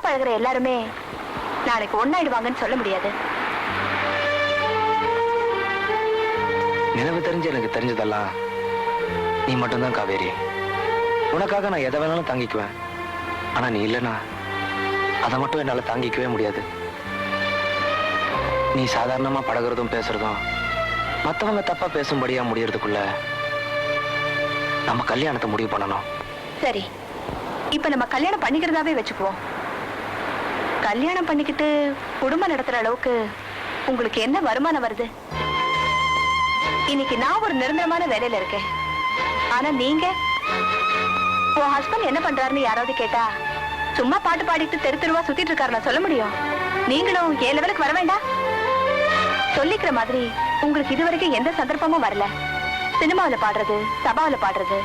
பழகுற எல்லாருமே நாளைக்கு ஒன்னாயிடுவாங்கன்னு சொல்ல முடியாது. நினைவு தெரிஞ்சு எனக்கு தெரிஞ்சதெல்லாம் நீ மட்டும்தான் காவேரி. உனக்காக நான் எதை வேணாலும் தாங்கிக்குவேன். ஆனா நீ இல்லைன்னா அதை மட்டும் என்னால தாங்கிக்கவே முடியாது. நீ சாதாரணமா பழகுறதும் பேசுறதும் மத்தவங்க தப்பா பேசும்படியா முடியறதுக்குள்ள நம்ம கல்யாணத்தை முடிவு பண்ணணும். சரி, இப்ப நம்ம கல்யாணம் பண்ணிக்கிறதாவே வச்சுக்குவோம். கல்யாணம் பண்ணிக்கிட்டு குடும்பம் நடத்துற அளவுக்கு உங்களுக்கு என்ன வருமானம் வருது? இன்னைக்கு நான் ஒரு நிரந்தரமான வேலையில இருக்கேன். ஆனா நீங்க உன் ஹஸ்பண்ட் என்ன பண்றாருன்னு யாராவது கேட்டா சும்மா பாட்டு பாடிட்டு தெரு தெருவா சுத்திட்டு இருக்காரு நான் சொல்ல முடியும். நீங்களும் ஏ லெவலுக்கு வர வேண்டாம். சொல்லிக்கிற மாதிரி உங்களுக்கு இதுவரைக்கும் எந்த சந்தர்ப்பமும் வரல. சினிமாவில பாடுறது, சபாவில பாடுறது,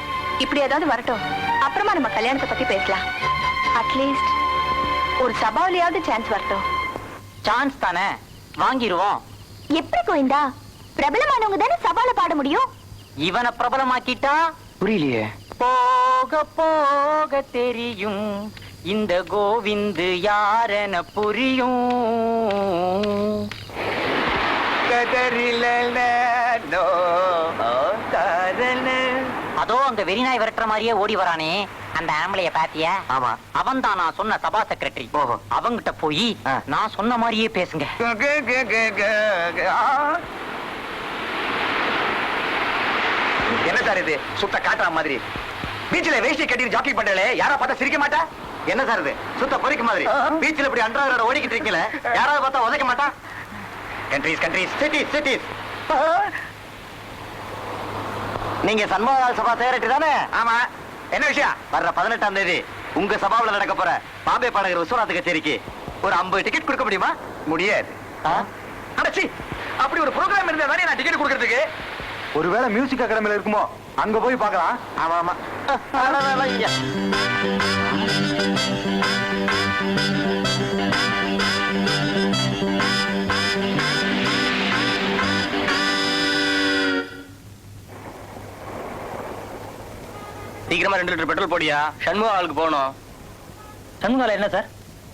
இப்படி ஏதாவது வரட்டும், அப்புறமா நம்ம கல்யாணத்தை பத்தி பேசலாம். அட்லீஸ்ட் ஒரு சபாவிலையாவது சான்ஸ் வரட்டும். சான்ஸ் தானே, வாங்கிடுவோம். எப்படி கோவிந்தா? பிரபலமானவங்க தானே சபால பாட முடியும். இவனை பிரபலமாக்கிட்டா புரியலையே. போக போக தெரியும் இந்த கோவிந்து யாரென புரியும். அதோ அங்க வெறிநாய் விரட்டுற மாதிரியே ஓடி வரானே, அந்த ஆம்பளைய பாத்தியா? ஆமா. அவன் தான் நான் சொன்ன சபா செக்ரட்டரி. அவங்கிட்ட போய் நான் சொன்ன மாதிரியே பேசுங்க. என்ன சார் இது? சுத்த காட்டுற மாதிரி பீச்சில் வேஷ்டி கட்டி ஜாக்கி பண்றே, யாரா பார்த்தா சிரிக்க மாட்டா? என்ன சார் இது? சுத்த பொறிக்க மாதிரி பீச்சில் இப்படி அன்றாட ஓடிக்கிட்டு இருக்கீங்களே, யாராவது பார்த்தா உதைக்க மாட்டா? Countries countries cities cities. நீங்க சண்முகலால் சபா செக்ரட்டரி தானே? ஆமா. என்ன விஷயம்? வர்ற 18ஆம் தேதி உங்க சபாவில் நடக்க போற பாம்பே பாடகர் விஸ்வநாத் கச்சேரிக்கு ஒரு 50 டிக்கெட் கொடுக்க முடியுமா? முடியாது. அடச்சி, அப்படி ஒரு ப்ரோக்ராம் இருந்தா தானே நான் டிக்கெட் கொடுக்கறதுக்கு. ஒருவேளை மியூசிக் அகாடமில இருக்குமோ, அங்க போய் பார்க்கலாம். ஆமா ஆமா. சீக்கிரமா 2 லிட்டர் பெட்ரோல் போடியா, சண்முகாலுக்கு போகணும். சண்முகால என்ன சார்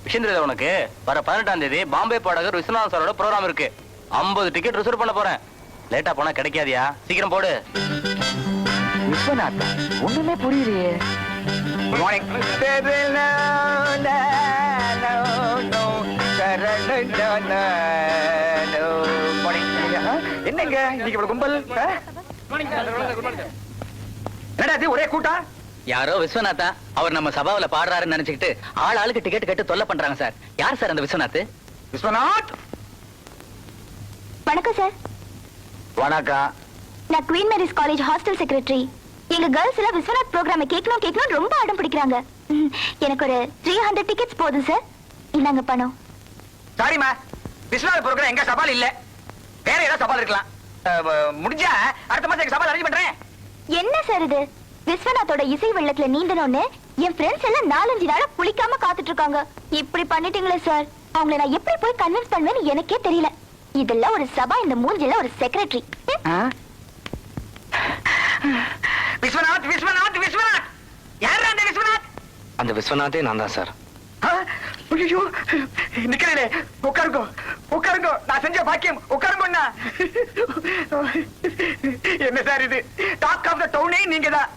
விஷயம் தெரியுது உனக்கு? வர 18ஆம் தேதி பாம்பே பாடகர் விஸ்வநாத் சாரோட ப்ரோகிராம் இருக்கு. 50 டிக்கெட் ரிசர்வ் பண்ண போறேன். லேட்டா போனா கிடைக்காதியா, சீக்கிரம் போடு. விஸ்வநாத் ஒண்ணுமே புரியலையே. Good morning. என்னங்க இன்னைக்கு இவ்வளவு கும்பல்? என்னடா இது ஒரே கூட்டா? யாரோ விஸ்வநாத்தா, அவர் நம்ம சபாவில பாடுறாருன்னு நினைச்சுக்கிட்டு ஆள் ஆளுக்கு டிக்கெட் கேட்டு தொல்லை பண்றாங்க சார். யார் சார் அந்த விஸ்வநாத்? விஸ்வநாத். வணக்கம் சார். வணக்கம். நான் queen Mary's college hostel secretary. எங்க கேர்ள்ஸ் எல்லாம் விஸ்வநாத் ப்ரோகிராமை கேட்கணும் ரொம்ப அடம் பிடிக்கிறாங்க. எனக்கு ஒரு 300 டிக்கெட்ஸ் போதும் சார். இந்தாங்க பணம். சாரிமா, விஸ்வநாத் ப்ரோகிராம் எங்க சபால் இல்ல. வேற ஏதாவது சபால் இருக்கலாம். முடிஞ்சா அடுத்த மாசம் எங்க சபால் அரேஞ்ச் பண்றேன். என்ன சார் இது? விஸ்வநாத்தோட இசை வெள்ளத்துல நீந்தணும்னு என் ஃப்ரெண்ட்ஸ் எல்லாம் 4-5 நாளா குளிக்காம காத்துட்டு இருக்காங்க. இப்படி பண்ணிட்டீங்களே சார். அவங்களை நான் எப்படி போய் கன்வின்ஸ் பண்ணுவேன்னு எனக்கே தெரியல. இதெல்லாம் ஒரு சபா, இந்த மூஞ்சில ஒரு செக்ரட்டரி. விஸ்வநாத் விஸ்வநாத் விஸ்வநாத். யாரா அந்த விஸ்வநாத்? அந்த விஸ்வநாதே நான் தான் சார். ஐயோ, நிக்கிறே. உட்காருங்க உட்காருங்க. நான் செஞ்ச பாக்கியம். உட்காருங்கண்ணா. என்ன சார் இது? டாக் ஆஃப் த டவுனே நீங்க தான்.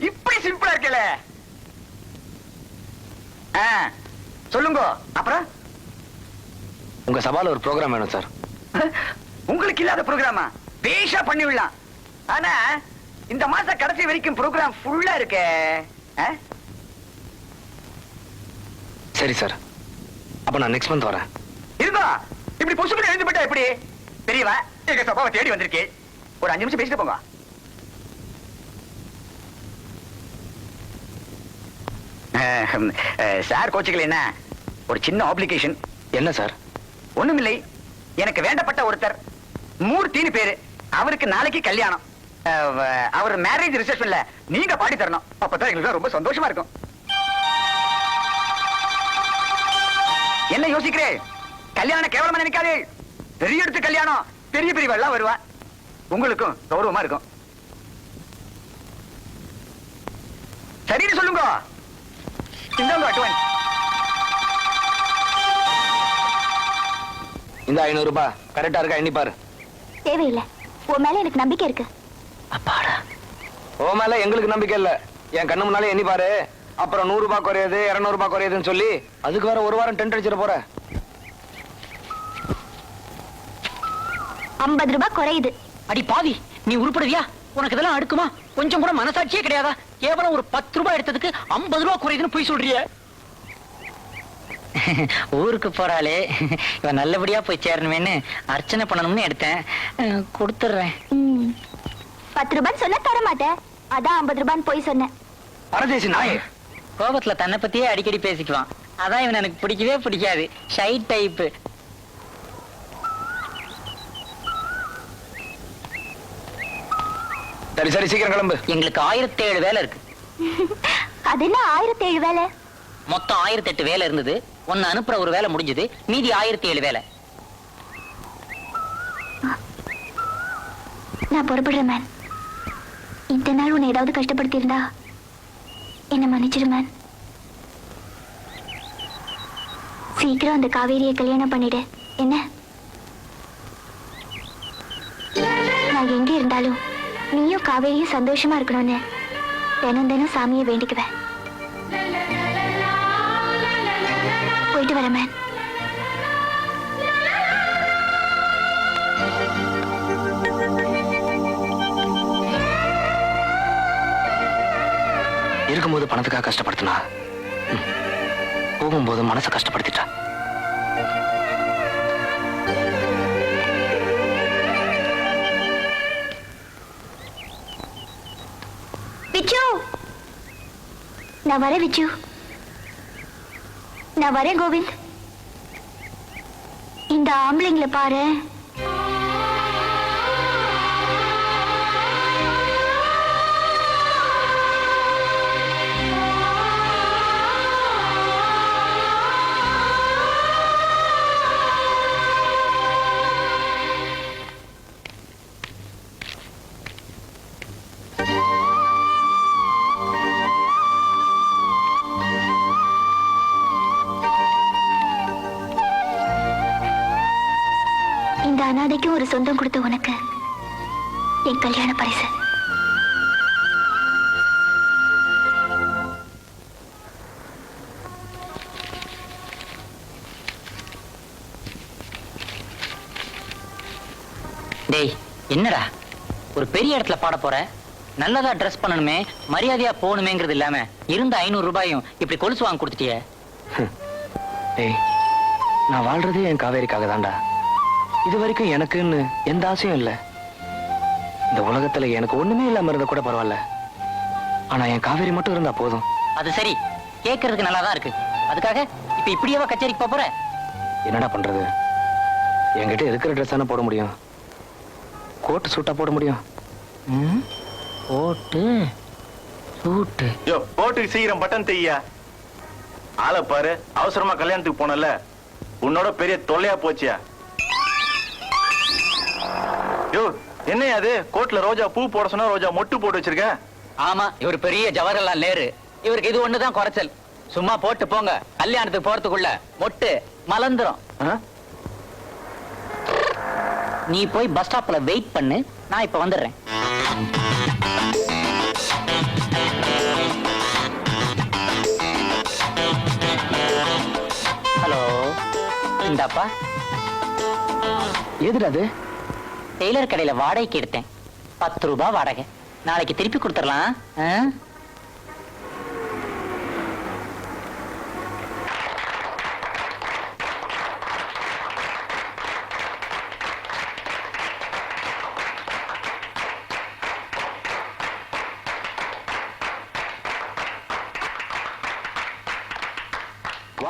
இப்படி சிம்பிளா இருக்கல. சொல்லுங்க. அப்புறம் உங்க சபால ஒரு ப்ரோகிராம் வேணும் சார். உங்களுக்கு இல்லாத ப்ரோகிராமா? பேஷா பண்ணி விடலாம். ஆனா இந்த மாச கடைசி வரைக்கும் ப்ரோகிராம் ஃபுல்லா இருக்கே. சரி சார், அப்ப நான் நெக்ஸ்ட் மந்த் வரேன். இருந்தா இப்படி பொசுக்கு எழுந்து போட்டா எப்படி? தெரியவா, எங்க சபாவை தேடி வந்திருக்கேன். ஒரு 5 நிமிஷம் பேசிட்டு போங்க. சார் கோச்சுக்கல. என்ன ஒரு சின்ன ஆப்ளிகேஷன். என்ன சார்? ஒண்ணுமில்லை. எனக்கு வேண்டப்பட்ட ஒருத்தர் மூர்த்தின்னு பேரு. அவருக்கு நாளைக்கு கல்யாணம். அவர் மேரேஜ் ரிசப்ஷன்ல நீங்க பாடி தரணும். அப்பதான் எங்களுக்கு ரொம்ப சந்தோஷமா இருக்கும். என்ன யோசிக்கிறே? கல்யாணம் கேவலமா நினைக்காதே. பெரிய எடுத்து கல்யாணம். பெரிய பெரியவெல்லாம் வருவா. உங்களுக்கும் கௌரவமா இருக்கும். சரின்னு சொல்லுங்க. இந்தாங்க அட்வான்ஸ். இந்த 500 ரூபாய் கரெக்டா இருக்கா எண்ணி பாரு. தேவையில்லை, உன் மேல எனக்கு நம்பிக்கை இருக்கு. அப்பாடா. ஓ மேல எங்களுக்கு நம்பிக்கை இல்ல. என் கண்ணு முன்னாலே எண்ணி பாரு. அப்புறம் 100 ரூபாய் குறையுது 200 ரூபாய் குறையுதுன்னு சொல்லி அதுக்கு வேற ஒரு வாரம் டென்ட் அடிச்சிட போற. 50 ரூபாய் குறையுது. அடி பாவி, நீ உருப்படுவியா? உனக்கு இதெல்லாம் அடுக்குமா? கொஞ்சம் கூட மனசாட்சியே கிடையாதா? கேவலம் ஒரு 10 ரூபாய் எடுத்ததுக்கு 50 ரூபாய் குறையுதுன்னு போய் சொல்றிய. ஊருக்கு போறாளே, இவன் நல்லபடியா போய் சேரணுமேன்னு அர்ச்சனை பண்ணணும்னு எடுத்தேன். கொடுத்துடுறேன். 10 ரூபாய் சொன்னா தர மாட்டேன், அதான் 50 ரூபான்னு போய் சொன்னேன். பரதேசி நாயே. கோபத்துல தன்னை பத்தியே அடிக்கடி பேசிக்குவான். அதான் இவன் எனக்கு பிடிக்கவே பிடிக்காது. Shy type. சரி சரி சீக்கிரம் கிளம்பு. எங்களுக்கு 1007 வேலை இருக்கு. அது என்ன 1007 வேலை? மொத்தம் 1008 வேலை இருந்தது. ஒன்னு அனுப்புற ஒரு வேலை முடிஞ்சது, மீதி 1007 வேலை. நான் புறப்படுறேன் மேன். இந்த நாள் உன்னை ஏதாவது கஷ்டப்படுத்தி இருந்தா என்ன மன்னிச்சிரு மேன். சீக்கிரம் அந்த காவேரியை கல்யாணம் பண்ணிடு என்ன. நான் எங்க இருந்தாலும் நீயும் காவேரியும் சந்தோஷமா இருக்கணும்னு தினம் தினம் சாமியை வேண்டிக்குவேன். போயிட்டு வரேன் மேன். இருக்கும்போது பணத்துக்காக கஷ்டப்படுத்தினா, போகும்போது மனசை கஷ்டப்படுத்திட்டா. விச்சு, நான் வரேன் விச்சு. நான் வரேன் கோவிந்த். இந்த ஆம்பளைங்களை பாரு. இந்த அனாதைக்கும் ஒரு சொந்தம் கொடுத்த உனக்கு என் கல்யாண பரிசு. டேய், என்னடா ஒரு பெரிய இடத்துல பாட போற, நல்லதா ட்ரெஸ் பண்ணணுமே, மரியாதையா போகணுமேங்கிறது இல்லாம இருந்த 500 ரூபாயும் இப்படி கொலுசு வாங்கி கொடுத்துட்டிய. ஏய், நான் வாழ்றதே என் காவேரிக்காக தான்டா. இது வரைக்கும் எனக்குன்னு எந்த ஆசையும் இல்ல. இந்த உலகத்துல எனக்கு ஒண்ணுமே இல்லாம இருந்தா கூட பரவாயில்ல. ஆனா என் காவேரி மட்டும் இருந்தா போதும். அது சரி, கேட்கறதுக்கு நல்லாதான் இருக்கு. அதுக்காக இப்ப இப்படியேவா கச்சேரிக்கு போற? என்னடா பண்றது? என்கிட்ட இருக்கிற ட்ரெஸ் தானே போட முடியும். கோட்டு சூட்டா போட முடியும். கோட்டு சூட்டு. யோ, போட்டுக்கு சீக்கிரம் பட்டன் தையா. ஆளை பாரு, அவசரமா கல்யாணத்துக்கு போனல, உன்னோட பெரிய தொல்லையா போச்சியா. யோ, என்ன அது? கோட்ல ரோஜா பூ போட சொன்னா ரோஜா மொட்டு போட்டு வச்சிருக்க. ஆமா, இவர் பெரிய ஜவஹர்லால் நேரு. இவருக்கு இது ஒண்ணுதான் குறைச்சல். சும்மா போட்டு போங்க, கல்யாணத்துக்கு போறதுக்குள்ள மொட்டு மலந்துரும். நீ போய் பஸ் ஸ்டாப்ல வெயிட் பண்ணு, நான் இப்ப வந்துடுறேன். ஹலோ, இந்தாப்பா. எதுடா அது? டெய்லர் கடையில வாடகைக்கு எடுத்தேன். 10 ரூபாய் வாடகை. நாளைக்கு திருப்பி கொடுத்துடலாம்.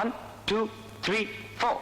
One, two, three, four.